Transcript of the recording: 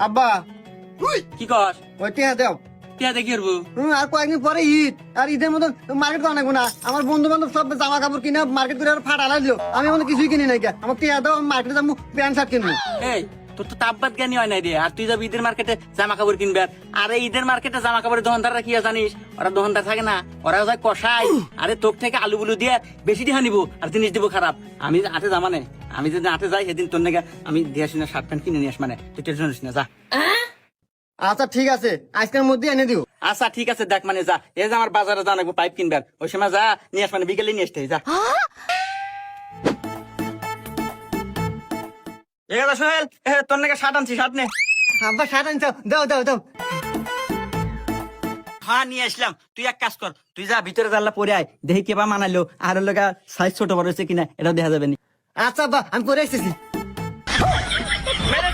আব্বা কি কস ওই টিয়া দেও। টিয়া দেখি করবো আর কয়েকদিন পরে ঈদ, আর ঈদের মতন মার্কেট করা লাগবো না। আমার বন্ধু বান্ধব সব জামা কাপড় কিনে মার্কেট করে ফাটা লাগলো, আমি এখন কিছুই কিনি নাই। আমার টিয়া দাও, মার্কেটে যাবো প্যান্ট শার্ট কিনবো। এই তোর তো তাপবাদ জ্ঞানী হয় নাই রে, আর তুই যাবি ঈদের মার্কেটে জামা কাপড় কিনবে। আরে ঈদের মার্কেটে জামা কাপড়ের দোকানদাররা কি হয় জানিস? ওরা দোকানদার থাকে না, ওরা যায় কষাই। আরে তোর থেকে আলু বুলু দিয়ে বেশি দিয়ে নিবো আর জিনিস দিব খারাপ। আমি আটে যা মানে, আমি যদি আটে যাই সেদিন তোর নাকি আমি দিয়ে আসি না, শার্ট প্যান্ট কিনে নিয়ে আস। মানে তুই টেনশন নিস না, যা। আচ্ছা ঠিক আছে, আজকের মধ্যে এনে দিও। আচ্ছা ঠিক আছে, দেখ মানে যা, এই যে আমার বাজারে যা লাগবো পাইপ কিনবে, ওই সময় যা নিয়ে আস, মানে বিকেলে নিয়ে আসতে যা। এগাদা সোহেল, তোর নাকি শার্ট আনছি, শার্ট নে। আব্বা শার্ট আনছো, দাও দাও দাও। হ্যাঁ নিয়ে আসলাম। তুই এক কাজ কর, তুই যা ভিতরে জানলা পরে আয়, দেখি কেবা মানাইলো আর লগা সাইজ ছোট বড় হয়েছে কিনা এটাও দেখা যাবে নি। আচ্ছা আব্বা, আমি পরে আসতেছি।